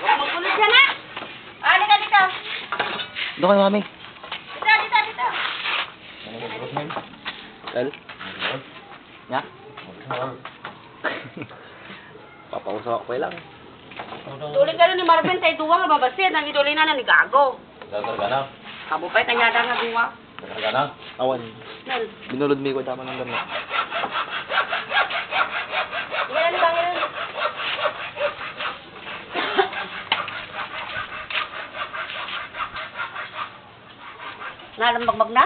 Huwag magkulot yan, ha? Halika dito. Doon kayo, mami. Dito. Dal? Nga? Papausok ko lang. Tuloy ka ni Marvin tayo duwa nga babasit. Ang ituloy na ni Gago. Datar ka na. Kabupay tanyada nga duwa. Datar ka na. Awan. Nal. Binulod mi ko tama ng gano'n. Ilan bang ilan? Nalambag na?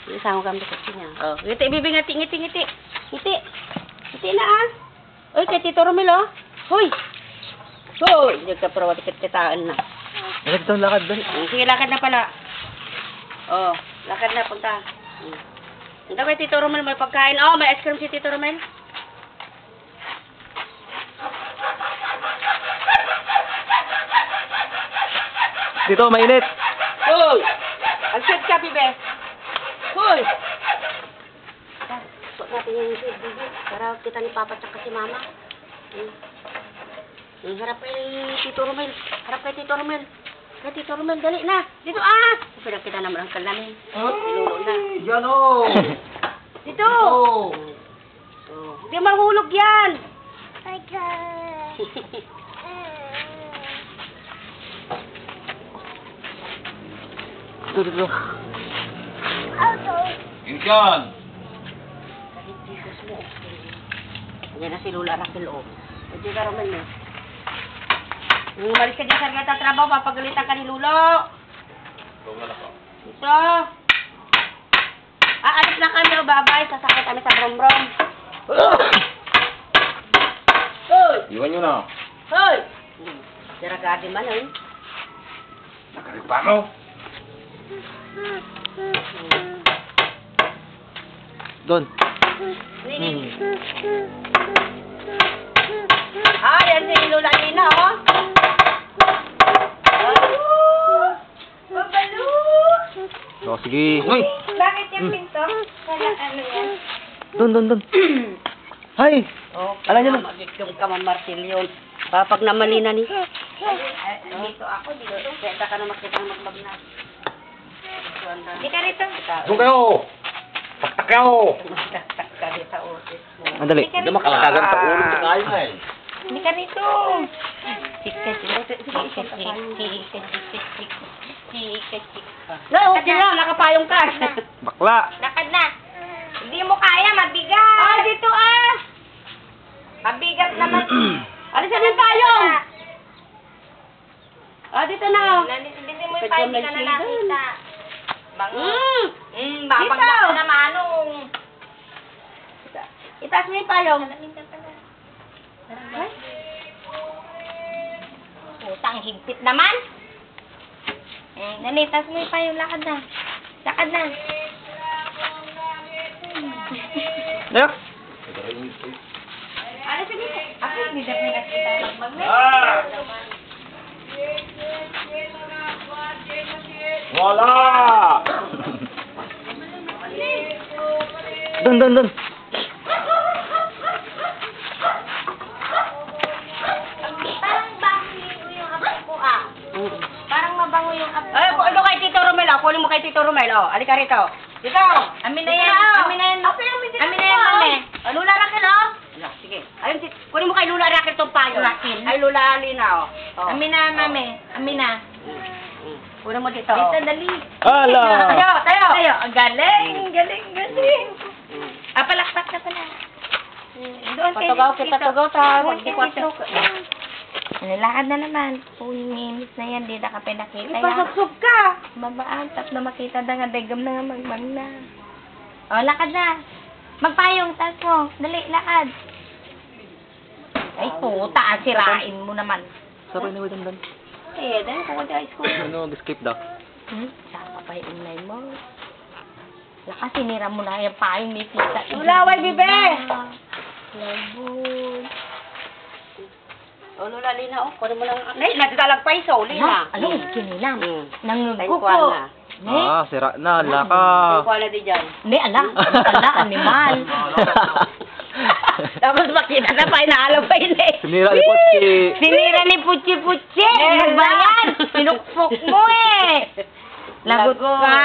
Isang kami sa niya. Oh, ngiti bibi ngiti. Ngiti na ah. Oy, kay Tito Romel oh. Hoy. Hoy, nagkaparawat kitaan na. Bakit ito lakad doon? Sige, lakad na pala. Oh, lakad na punta. Hindi ba Tito Romel may pagkain? Oh, may ice cream si Tito Romel. Dito, mainit. Hoy! Ang shit ka, bibe. Hoy! Suot natin yung shit, bibe. Para kita ni Papa tsaka si Mama. Harap kay Tito Romel. Harap kay Tito Romel. Kay Tito Romel, dali na. Dito, ah! Pinag kita naman ang kalamin. Sinulo na. Yan o. Dito! Oh. Hindi mahulog yan! Dito. Inkan. Yan na si Lula Raquel, oh. Hindi ka Romel, eh. Nung umalis ka dyan sa gata trabaho, papagalitan ka ni Lulo. Ito. Aalis na kami, oh, babay. Sasakay kami sa brom-brom. Hoy! Iwan nyo na. Hoy! Diragadi man, eh. Nakaripa mo. Doon. Yan si Lula Nina, oh. Babalo! Oh, sige. Uy! Bakit yung pinto? Wala ano yan? Doon. Hay! Oh, Alam niyo na. Mag-ikyong ka man Marcelion. Papag naman na ni. Dito ako, dito. Kaya ka na makita ng magbagnas. Di ka rito. Doon kayo. Taktak kayo. Taktak ka rito, otis mo. Andali. Hindi makalakagan sa ulo sa kayo na eh. Di ka rito. No, okay na. Nakapayong ka. Bakla! Lakad na. Hindi mo kaya, mabigat. Ah, dito ah. Mabigat naman. Alisan yung payong. Ah, dito na. Hindi mo yung payong, hindi ka na nakita. Bango. Babag na manong. Itaas mo yung payong. Ay? Putang higpit naman. Nalitas mo yung payong, lakad na. Lakad na. Ayak! Alisan mo. Ako hindi na pinakita. Magmagnet. Wala! Doon. Parang bango yung apay ko ah. Parang mabango yung apay Ay, ko. ano kay Tito Romel, oh. Kunin mo kay Tito Romel, oh. Alika rito. Dito. Amin na yan. Amin na yan. Amin na yan, mami. Oh, Lula Raquel, oh. Ala, sige. Ayun, kunin mo kay Lula Raquel tong payo. Raquel? Ay, Lula Alina, oh. Oh. Amin na, mami. Amin na. Kunin mo dito, oh. Dito, dali. Ala! Tayo. Tayo. Galing. Palakpak na pala. Doon kayo. Patugaw ta. Magkikwarto. Lakad na naman. Pumimis na yan. Di na ka pinakita yan. Ipasok ka. Babaan. Tap na makita na nga. Dagam na nga. Magmag na. O, lakad na. Magpayong. Tas mo. Dali, lakad. Ay, puta. Sirain mo naman. Sabay na doon. Dahil kung wala ice cream. Ano, escape daw? Saka pa yung unay mo. Lakas, sinira mo na yung payong. May kita. Lulaway, bibe! Labon. Oh, Lula Lina, oh. Kunin mo lang. Nay, nagtalag pa iso. Lina. Ano? Kinilam. Tayo Nangugupo. kuwan na. Ah, sira na. Laka. Kuwan na di dyan. Hindi, ala. Ala, animal. Tapos makita na pa, inaalabay na eh. Sinira ni Pochi. Sinira ni Puchi-Puchi. Ano ba yan? Sinukpok mo eh. Lagot ka.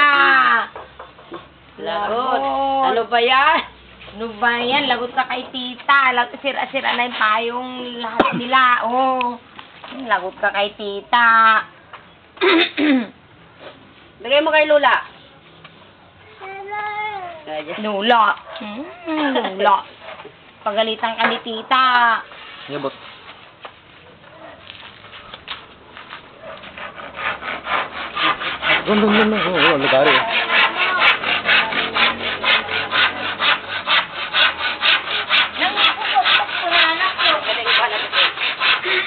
Lagot. Ano ba yan? Ano ba yan? Lagot ka kay tita. Sira-sira na yung payong lahat nila. Oh. Lagot ka kay tita. Lagay mo kay Lula. Lula. Lula. Pagalitan ka ni tita. Yabot. Dun. Oo, lagari.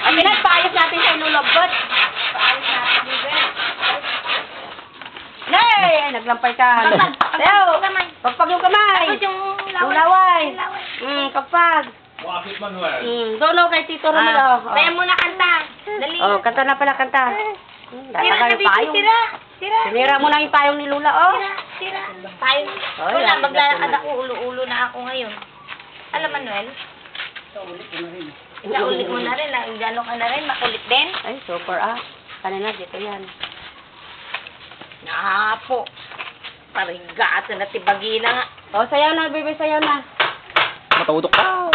Ang pinagpaayos natin kay Lula, but paayos natin ni Ben. Nay! Naglampay ka. Leo! Pagpag yung kamay. Tapos yung Lulaway. Kapag. Bakit, Manuel? Dono kay Tito Romero. Kaya mo na kanta. Dali. Oh, kanta na pala, kanta. Sira Tatagal na, yung payong. Sira. Sinira mo na yung payong ni Lula, oh. Sira. Payong. Ay, Wala, ang maglalakad ganda. ako. Ulo-ulo na ako ngayon. Alam, Manuel? Naulit mo na rin. Gano'n ka na rin. Makulit din. Ay, super ah. Kanina, dito yan. Nahapo. Parigata na tibagi na nga. Oh, sayaw na, baby, sayaw na. Matudok ka.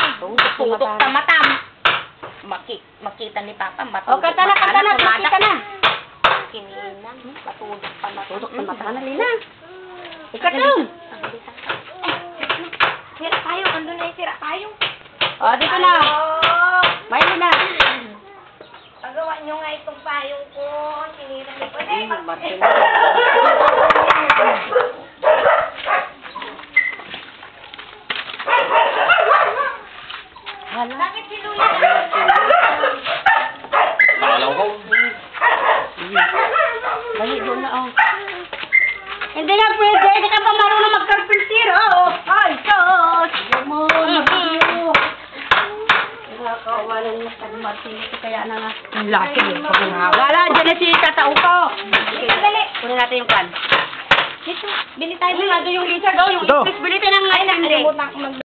Tutok ta matam. Makita ni Papa. Oh, kanta na, makita na. Kininang. Matudok pa matam. Tutok na mata na, Lina. Ikatong. Sira tayo. Ando na yung sira tayo. Oh, dito na. May Lina. Pagawa nyo nga itong payong ko. Sinira ni Pwede. Martin. Hala. Bakit si Lula? Alam ko. Dali, doon na, oh. Hindi na pwede. Hindi ka pa marunong magkarpintero. Oh. Ay, sos. Sige mo, mag-iyo. Nakakawalan mo sa Martin. Kaya na nga. Ang laki yung paghawa. Lala, dyan na si tatao ko. Dali. Kunin natin yung can. Dito. Bili tayo. Ay, nandun yung lizard, oh. Yung Ito. English, bili tayo ng Ay, nakalimutan ko mag